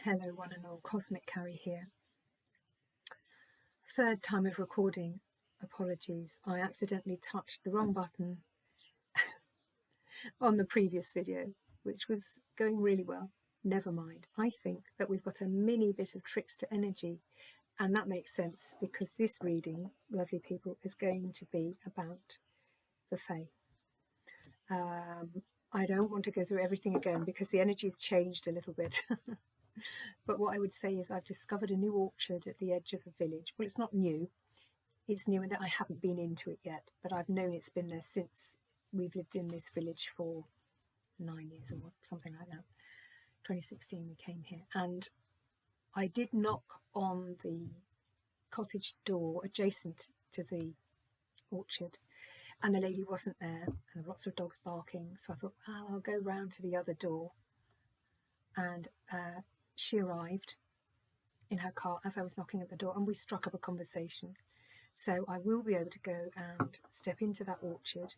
Hello one and all, Cosmic Carrie here. Third time of recording, apologies. I accidentally touched the wrong button on the previous video, which was going really well. Never mind. I think that we've got a mini bit of tricks to energy, and that makes sense because this reading, lovely people, is going to be about the Fae. I don't want to go through everything again because the energy's changed a little bit. But what I would say is I've discovered a new orchard at the edge of a village. Well, it's not new. It's new in that I haven't been into it yet, but I've known it's been there since we've lived in this village for 9 years or something like that. 2016 we came here, and I did knock on the cottage door adjacent to the orchard, and the lady wasn't there, and there were lots of dogs barking. So I thought, oh, I'll go round to the other door, and she arrived in her car as I was knocking at the door, and we struck up a conversation. So I will be able to go and step into that orchard.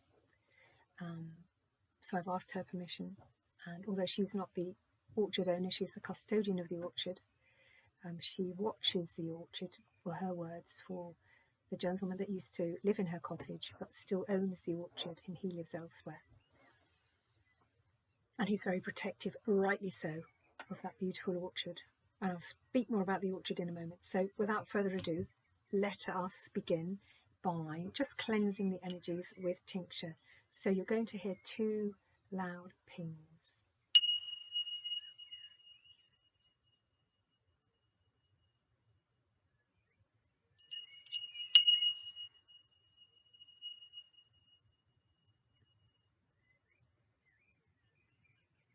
So I've asked her permission, and although she's not the orchard owner, she's the custodian of the orchard. She watches the orchard, were her words, for the gentleman that used to live in her cottage but still owns the orchard, and he lives elsewhere. And he's very protective, rightly so, of that beautiful orchard. And I'll speak more about the orchard in a moment. So without further ado, let us begin by just cleansing the energies with tincture. So you're going to hear 2 loud pings.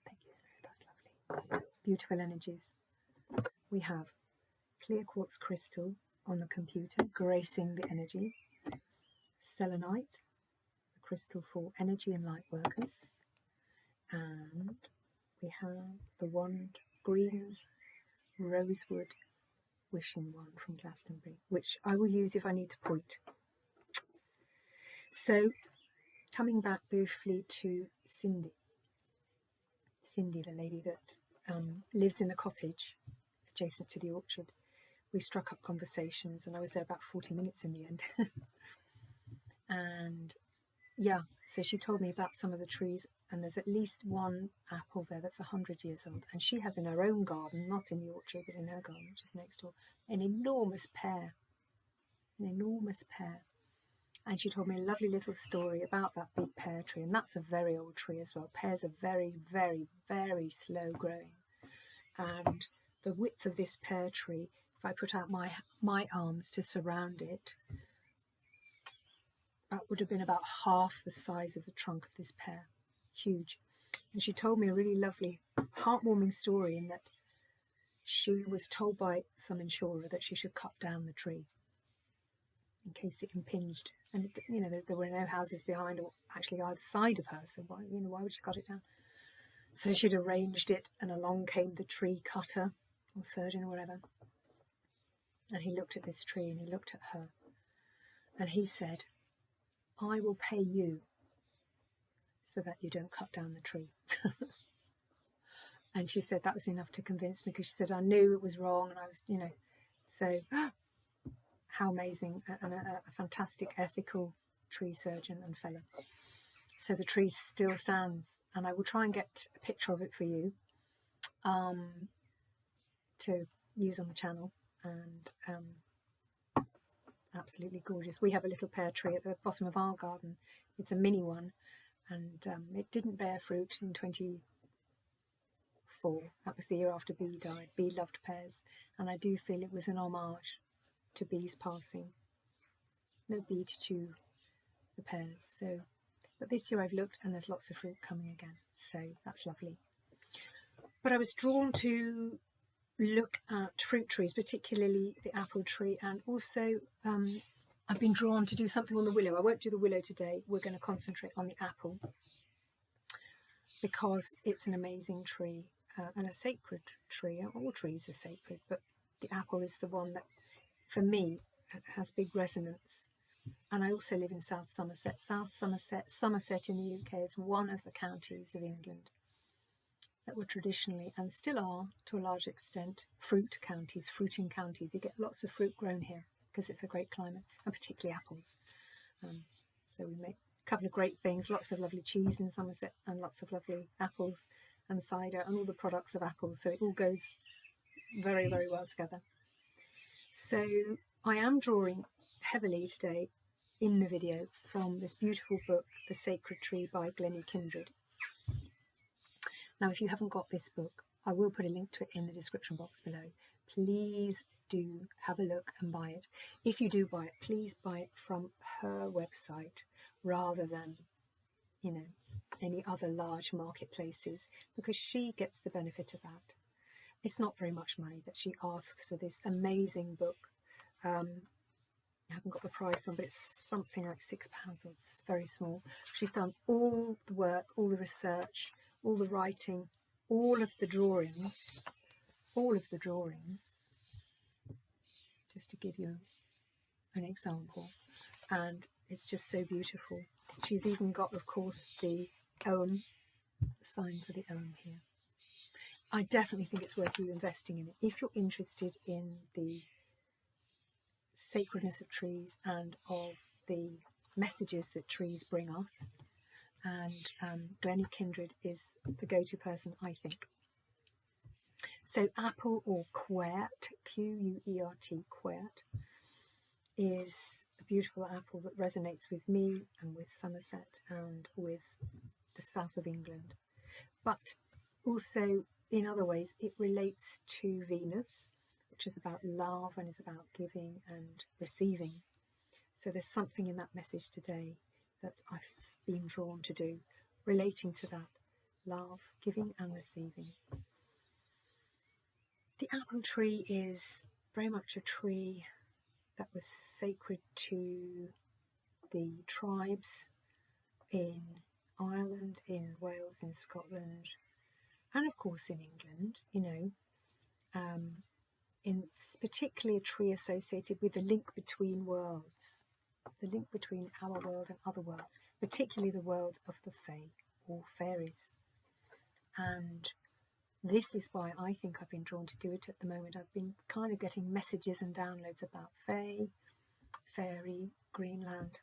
Thank you, Spirit, that's lovely. Beautiful energies. We have clear quartz crystal on the computer, gracing the energy. Selenite, the crystal for energy and light workers. And we have the wand greens rosewood wishing wand from Glastonbury, which I will use if I need to point. So coming back briefly to Cindy, the lady that lives in the cottage adjacent to the orchard. We struck up conversations, and I was there about 40 minutes in the end. And yeah, so she told me about some of the trees, and there's at least one apple there that's 100 years old, and she has in her own garden, not in the orchard but in her garden, which is next door, an enormous pear. And she told me a lovely little story about that big pear tree, and that's a very old tree as well. Pears are very, very, very slow growing, and the width of this pear tree, if I put out my arms to surround it, that would have been about half the size of the trunk of this pear. Huge. And she told me a really lovely, heartwarming story in that she was told by some insurer that she should cut down the tree in case it impinged. And it, you know, there were no houses behind or actually either side of her, so why would she cut it down? So she'd arranged it, and along came the tree cutter or surgeon or whatever. And he looked at this tree and he looked at her, and he said, I will pay you so that you don't cut down the tree. And she said that was enough to convince me, because she said I knew it was wrong, and I was, so how amazing, and a fantastic ethical tree surgeon and fellow. So the tree still stands, and I will try and get a picture of it for you to use on the channel. And absolutely gorgeous. We have a little pear tree at the bottom of our garden. It's a mini one, and it didn't bear fruit in 24. That was the year after Bee died. Bee loved pears, and I do feel it was an homage to Bee's passing. No bee to chew the pears. So, but this year I've looked, and there's lots of fruit coming again, so that's lovely. But I was drawn to look at fruit trees, particularly the apple tree, and also I've been drawn to do something on the willow. I won't do the willow today. We're going to concentrate on the apple because it's an amazing tree and a sacred tree. All trees are sacred, but the apple is the one that, for me, has big resonance. And I also live in South Somerset. Somerset in the UK is one of the counties of England that were traditionally, and still are to a large extent, fruiting counties. You get lots of fruit grown here because it's a great climate, and particularly apples. So we make a couple of great things, lots of lovely cheese in Somerset and lots of lovely apples and cider and all the products of apples. So it all goes very, very well together. So I am drawing heavily today in the video from this beautiful book, The Sacred Tree by Glennie Kindred. Now, if you haven't got this book, I will put a link to it in the description box below. Please do have a look and buy it. If you do buy it, please buy it from her website rather than, you know, any other large marketplaces, because she gets the benefit of that. It's not very much money that she asks for this amazing book. I haven't got the price on, but it's something like £6, or it's very small. She's done all the work, all the research, all the writing, all of the drawings, just to give you an example, and it's just so beautiful. She's even got, of course, the Ogham, the sign for the Ogham here. I definitely think it's worth you investing in it if you're interested in the sacredness of trees and of the messages that trees bring us. And Glennie Kindred is the go-to person, I think. So apple, or quert, Q-U-E-R-T, quert, is a beautiful apple that resonates with me and with Somerset and with the south of England. But also, in other ways, it relates to Venus, which is about love and is about giving and receiving. So there's something in that message today that I've been drawn to do, relating to that love, giving and receiving. The apple tree is very much a tree that was sacred to the tribes in Ireland, in Wales, in Scotland, and of course in England, you know. It's particularly a tree associated with the link between worlds, the link between our world and other worlds, particularly the world of the Fae, or fairies. And this is why I think I've been drawn to do it at the moment. I've been kind of getting messages and downloads about Fae, fairy, Greenland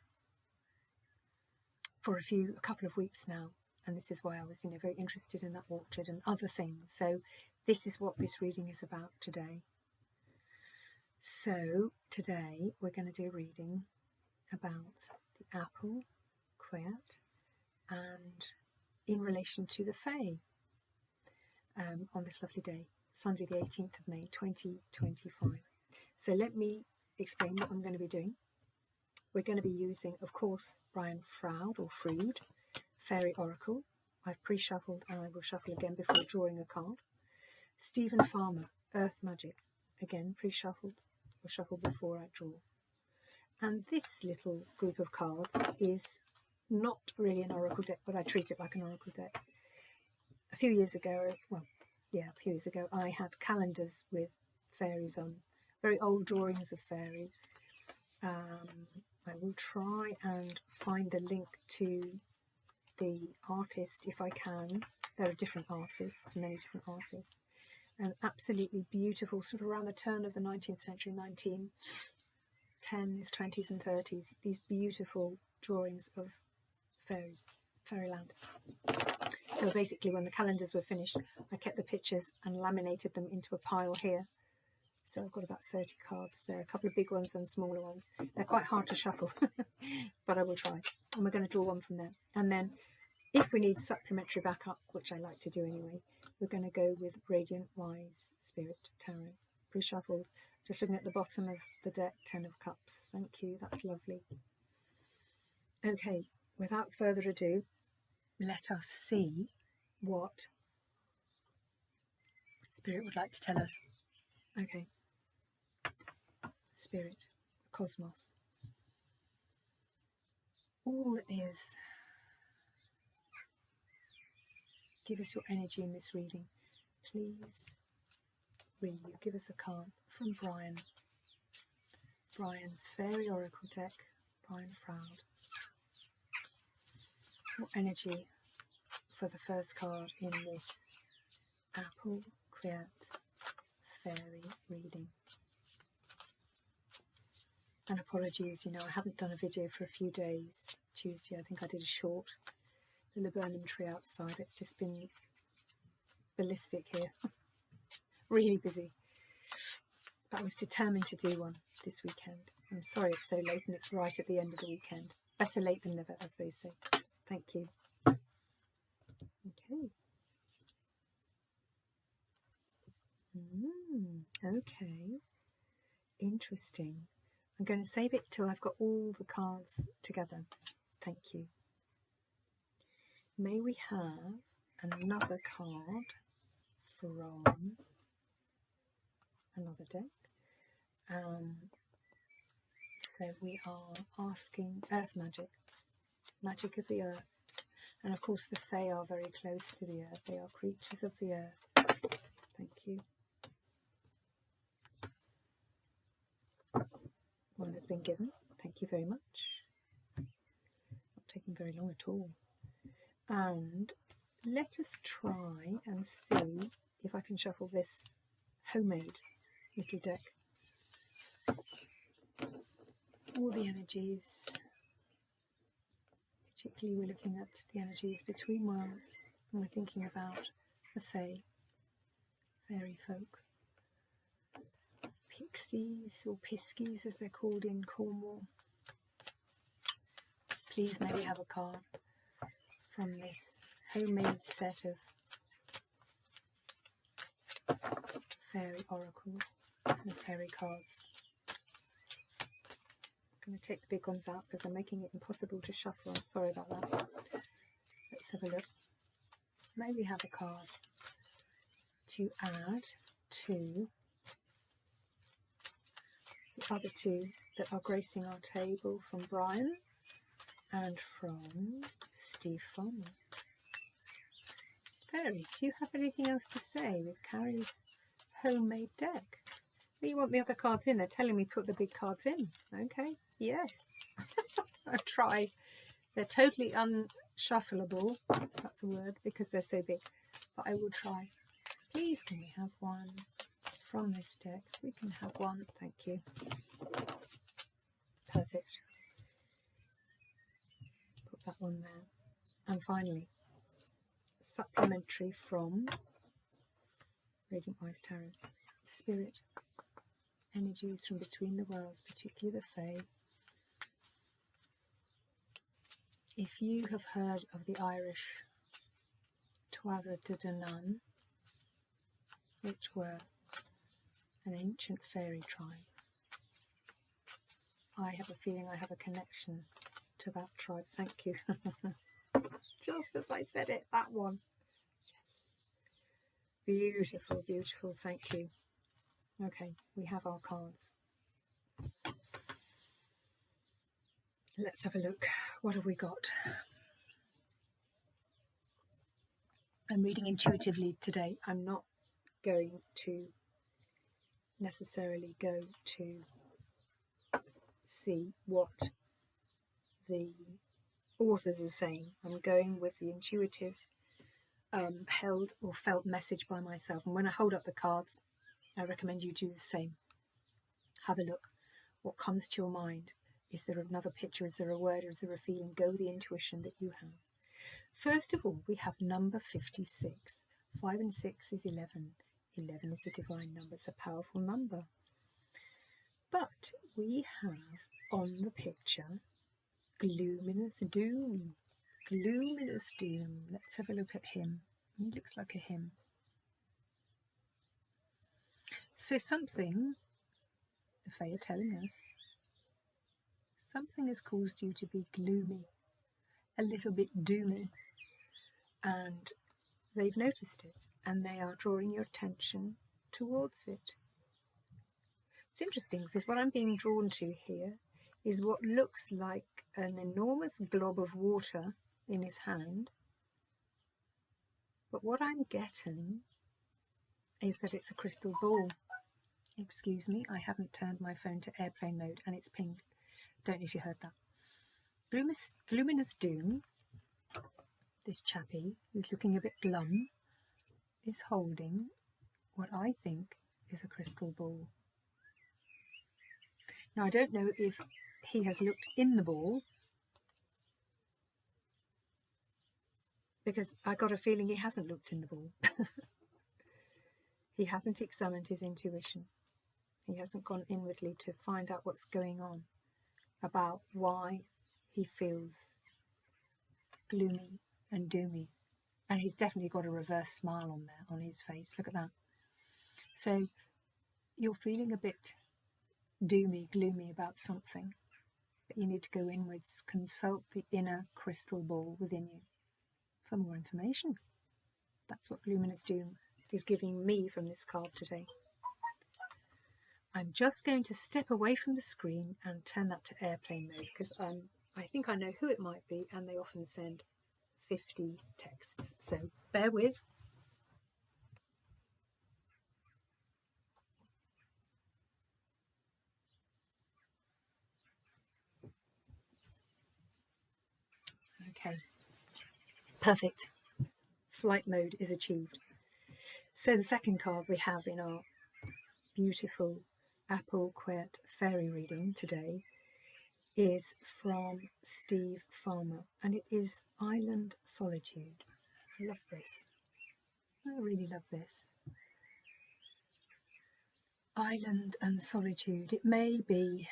for a couple of weeks now. And this is why I was, you know, very interested in that orchard and other things. So this is what this reading is about today. So today we're going to do a reading about the apple, quert, and in relation to the Fae on this lovely day, Sunday the 18th of May 2025. So let me explain what I'm going to be doing. We're going to be using, of course, Brian Froud, or Froud, Fairy Oracle. I've pre-shuffled and I will shuffle again before drawing a card. Stephen Farmer, Earth Magic, again pre-shuffled, or shuffle before I draw. And this little group of cards is not really an oracle deck, but I treat it like an oracle deck. A few years ago, I had calendars with fairies on, very old drawings of fairies. I will try and find the link to the artist if I can. There are different artists, many different artists, and absolutely beautiful, sort of around the turn of the 19th century, 1910s, 20s and 30s, these beautiful drawings of fairies, fairyland. So basically when the calendars were finished, I kept the pictures and laminated them into a pile here. So I've got about 30 cards there, a couple of big ones and smaller ones. They're quite hard to shuffle, but I will try. And we're going to draw one from there. And then if we need supplementary backup, which I like to do anyway, we're going to go with Radiant Wise Spirit Tarot. Pre-shuffled. Just looking at the bottom of the deck, 10 of Cups. Thank you, that's lovely. Okay, without further ado, let us see what Spirit would like to tell us. Okay. Spirit, cosmos, all that is. Give us your energy in this reading. Please read. Give us a card from Brian. Brian's Fairy Oracle deck, Brian Froud. What energy for the first card in this Apple Quiet Fairy reading. And apologies, you know, I haven't done a video for a few days. Tuesday, I think I did a short. The laburnum tree outside, it's just been ballistic here. Really busy. But I was determined to do one this weekend. I'm sorry it's so late and it's right at the end of the weekend. Better late than never, as they say. Thank you. Okay. Okay. Interesting. I'm going to save it till I've got all the cards together. Thank you. May we have another card from another deck. So we are asking Earth Magic, magic of the earth. And of course the Fae are very close to the earth. They are creatures of the earth. Thank you. One has been given. Thank you very much. Not taking very long at all. And let us try and see if I can shuffle this homemade little deck. All the energies, particularly we're looking at the energies between worlds, and we're thinking about the Fae, fairy folk, pixies or piskies as they're called in Cornwall. Please maybe have a card from this homemade set of fairy oracles and fairy cards. I'm going to take the big ones out because I'm making it impossible to shuffle. I'm sorry about that. Let's have a look. Maybe have a card to add to the other two that are gracing our table, from Brian and from Stefan. Fairies, do you have anything else to say with Carrie's homemade deck? You want the other cards in? They're telling me put the big cards in. Okay, yes. I've tried. They're totally unshuffleable. That's a word, because they're so big. But I will try. Please, can we have one from this deck? We can have one. Thank you. Perfect. Put that one there. And finally, supplementary from Radiant Wise Tarot. Spirit. Energies from between the worlds, particularly the Fae. If you have heard of the Irish Tuatha De Danann, which were an ancient fairy tribe, I have a feeling I have a connection to that tribe. Thank you. Just as I said it, that one. Yes. Beautiful, beautiful. Thank you. Okay, we have our cards. Let's have a look. What have we got? I'm reading intuitively today. I'm not going to necessarily go to see what the authors are saying. I'm going with the intuitive held or felt message by myself. And when I hold up the cards, I recommend you do the same. Have a look. What comes to your mind? Is there another picture? Is there a word? Or is there a feeling? Go with the intuition that you have. First of all, we have number 56. 5 and 6 is 11. 11 is a divine number. It's a powerful number. But we have on the picture Glominous Doom. Glominous Doom. Let's have a look at him. He looks like a him. So something, the Fae are telling us, something has caused you to be gloomy, a little bit doomy, and they've noticed it, and they are drawing your attention towards it. It's interesting because what I'm being drawn to here is what looks like an enormous glob of water in his hand, but what I'm getting is that it's a crystal ball. Excuse me, I haven't turned my phone to airplane mode and it's pinged. Don't know if you heard that. Glominous Doom, this chappie who's looking a bit glum, is holding what I think is a crystal ball. Now, I don't know if he has looked in the ball, because I got a feeling he hasn't looked in the ball. He hasn't examined his intuition. He hasn't gone inwardly to find out what's going on, about why he feels gloomy and doomy. And he's definitely got a reverse smile on there, on his face. Look at that. So you're feeling a bit doomy, gloomy about something, but you need to go inwards, consult the inner crystal ball within you for more information. That's what Luminous Doom is giving me from this card today. I'm just going to step away from the screen and turn that to airplane mode, because I think I know who it might be, and they often send 50 texts, so bear with. Okay, perfect. Flight mode is achieved. So the second card we have in our beautiful Apple Quet fairy reading today is from Steve Farmer, and it is Island Solitude. I love this. I really love this. Island and solitude. It may be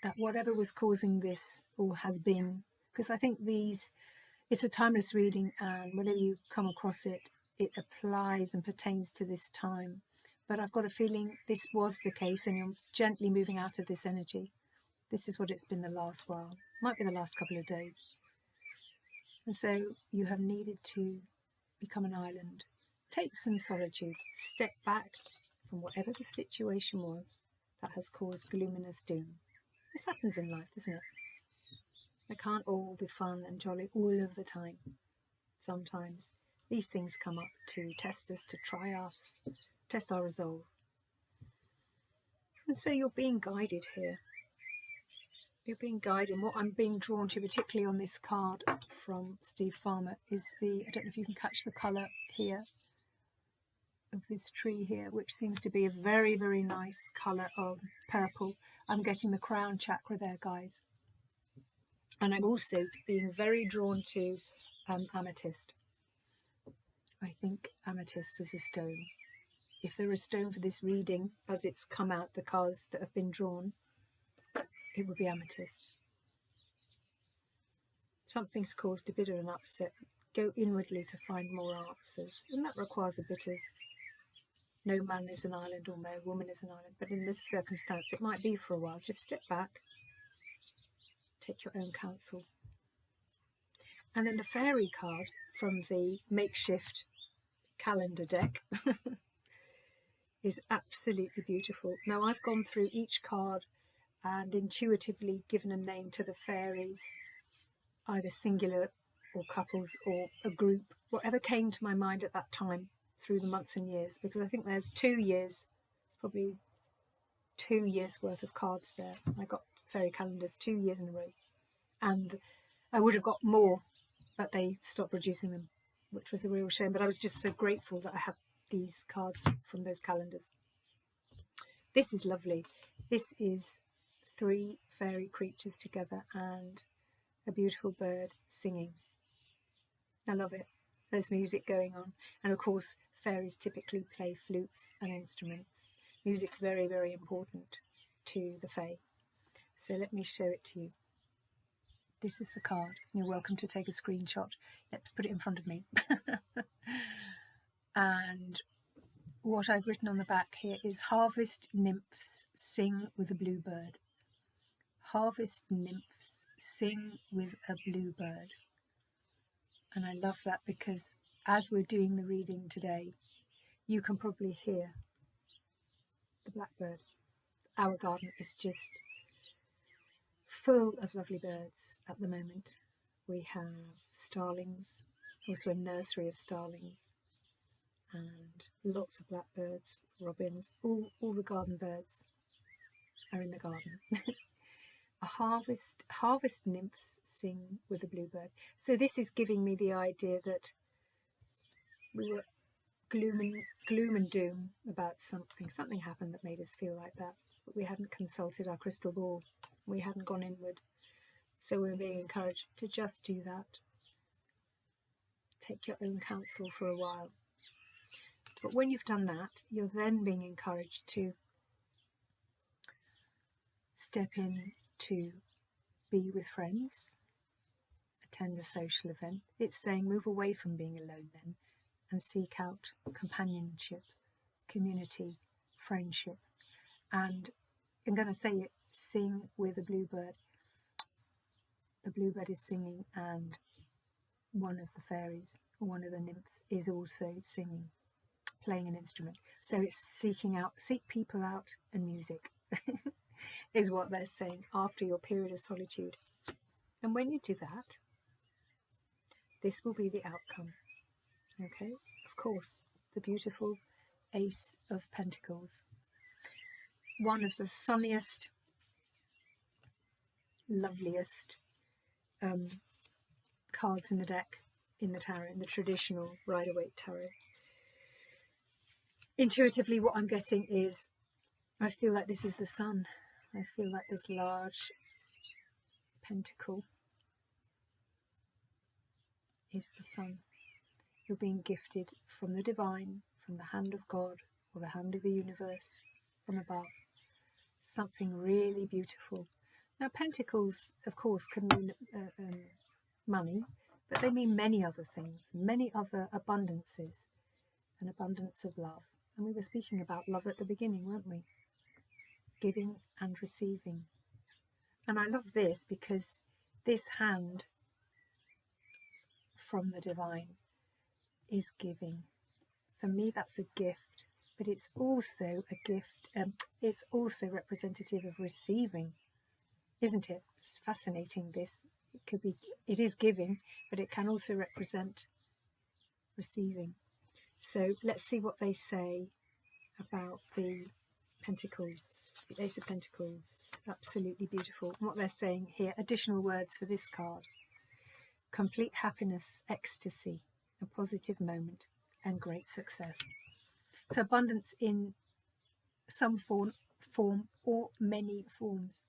that whatever was causing this, or has been, because I think it's a timeless reading, and whenever you come across it, it applies and pertains to this time. But I've got a feeling this was the case, and you're gently moving out of this energy. This is what it's been the last while. Might be the last couple of days. And so you have needed to become an island. Take some solitude. Step back from whatever the situation was that has caused gloominess, doom. This happens in life, doesn't it? It can't all be fun and jolly all of the time. Sometimes these things come up to test us, to try us, test our resolve. And so you're being guided here. You're being guided. And what I'm being drawn to, particularly on this card from Steve Farmer, is I don't know if you can catch the colour here of this tree here, which seems to be a very, very nice colour of purple. I'm getting the crown chakra there, guys. And I'm also being very drawn to amethyst. I think amethyst is a stone. If there is a stone for this reading, as it's come out, the cards that have been drawn, it would be amethyst. Something's caused a bit of an upset. Go inwardly to find more answers. And that requires a bit of, no man is an island or no woman is an island. But in this circumstance, it might be for a while. Just step back. Take your own counsel. And then the fairy card from the makeshift calendar deck is absolutely beautiful. Now, I've gone through each card and intuitively given a name to the fairies, either singular or couples or a group, whatever came to my mind at that time through the months and years, because I think there's 2 years, probably 2 years worth of cards there. I got fairy calendars 2 years in a row, and I would have got more, but they stopped producing them, which was a real shame. But I was just so grateful that I had these cards from those calendars. This is lovely. This is 3 fairy creatures together and a beautiful bird singing. I love it. There's music going on, and of course fairies typically play flutes and instruments. Music's very, very important to the Fae. So let me show it to you. This is the card. You're welcome to take a screenshot. Let's put it in front of me. And what I've written on the back here is harvest nymphs sing with a bluebird. Harvest nymphs sing with a bluebird. And I love that, because as we're doing the reading today, you can probably hear the blackbird. Our garden is just full of lovely birds at the moment. We have starlings, also a nursery of starlings, and lots of blackbirds, robins, all the garden birds are in the garden. A harvest nymphs sing with a bluebird. So this is giving me the idea that we were gloom and doom about something. Something happened that made us feel like that, but we hadn't consulted our crystal ball. We hadn't gone inward. So we're being encouraged to just do that. Take your own counsel for a while. But when you've done that, you're then being encouraged to step in to be with friends, attend a social event. It's saying move away from being alone then and seek out companionship, community, friendship. And I'm going to say it, sing with a bluebird. The bluebird is singing, and one of the fairies, or one of the nymphs, is also singing, playing an instrument. So it's seek people out, and music is what they're saying after your period of solitude. And when you do that, this will be the outcome. Okay, of course, the beautiful Ace of Pentacles, one of the sunniest, loveliest cards in the deck in the tarot, in the traditional Rider-Waite tarot. Intuitively, what I'm getting is, I feel like this is the sun. I feel like this large pentacle is the sun. You're being gifted from the divine, from the hand of God, or the hand of the universe, from above. Something really beautiful. Now, pentacles, of course, can mean money, but they mean many other things, many other abundances, an abundance of love. And we were speaking about love at the beginning, weren't we? Giving and receiving. And I love this because this hand from the divine is giving. For me, that's a gift, but it's also a gift. It's also representative of receiving, isn't it? It's fascinating. This it is giving, but it can also represent receiving. So let's see what they say about the Pentacles, the Ace of Pentacles. Absolutely beautiful. And what they're saying here, additional words for this card: complete happiness, ecstasy, a positive moment, and great success. So abundance in some form or many forms.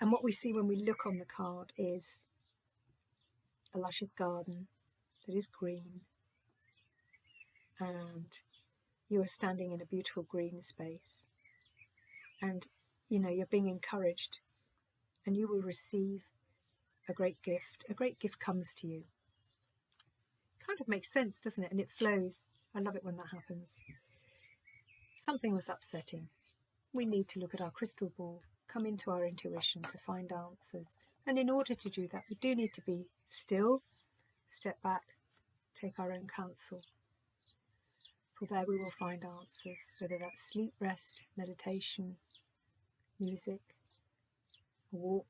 And what we see when we look on the card is a luscious garden that is green, and you are standing in a beautiful green space, and you're being encouraged, and you will receive a great gift. A great gift comes to you. Kind of makes sense, doesn't it? And it flows. I love it when that happens. Something was upsetting. We need to look at our crystal ball, come into our intuition to find answers. And in order to do that, we do need to be still, step back, take our own counsel. For there we will find answers, whether that's sleep, rest, meditation, music, a walk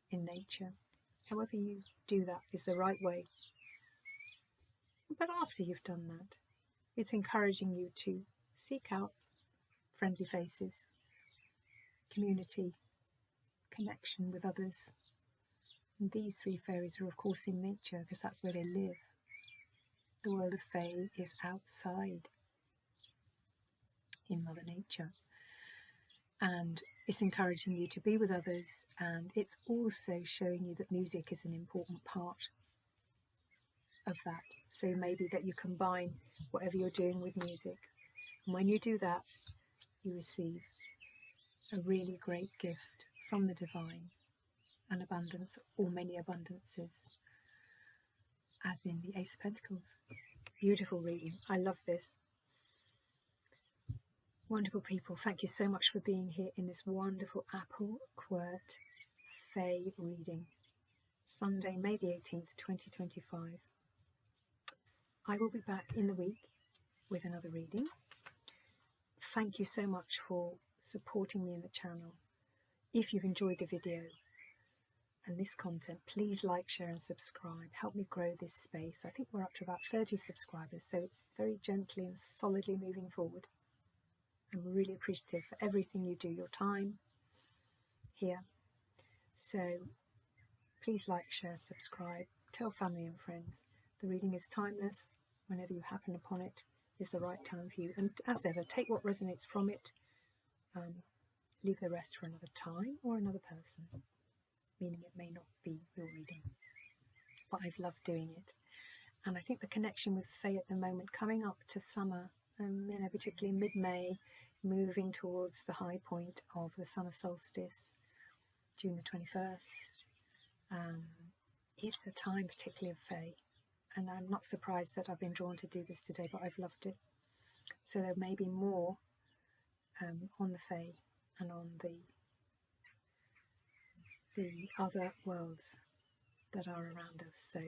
in nature. However you do that is the right way. But after you've done that, it's encouraging you to seek out friendly faces, community, connection with others. And these three fairies are of course in nature, because that's where they live. The world of Fae is outside in Mother Nature, and it's encouraging you to be with others, and it's also showing you that music is an important part of that. So maybe that you combine whatever you're doing with music, and when you do that, you receive a really great gift from the divine, an abundance or many abundances, as in the Ace of Pentacles. Beautiful reading. I love this. Wonderful people, thank you so much for being here in this wonderful Apple Quirt Fae reading. Sunday, May the 18th, 2025. I will be back in the week with another reading. Thank you so much for supporting me in the channel. If you've enjoyed the video and this content, please like, share and subscribe. Help me grow this space. I think we're up to about 30 subscribers, so it's very gently and solidly moving forward. I'm really appreciative for everything you do, your time here. So please like, share, subscribe, tell family and friends. The reading is timeless whenever you happen upon it. is the right time for you. And as ever, take what resonates from it, leave the rest for another time or another person, meaning it may not be your reading. But I've loved doing it. And I think the connection with Fae at the moment, coming up to summer, particularly mid-May, moving towards the high point of the summer solstice, June the 21st, is the time particularly of Fae. And I'm not surprised that I've been drawn to do this today, but I've loved it. So there may be more on the Fae and on the other worlds that are around us. So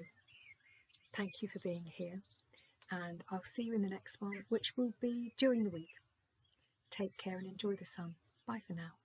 thank you for being here, and I'll see you in the next one, which will be during the week. Take care and enjoy the sun. Bye for now.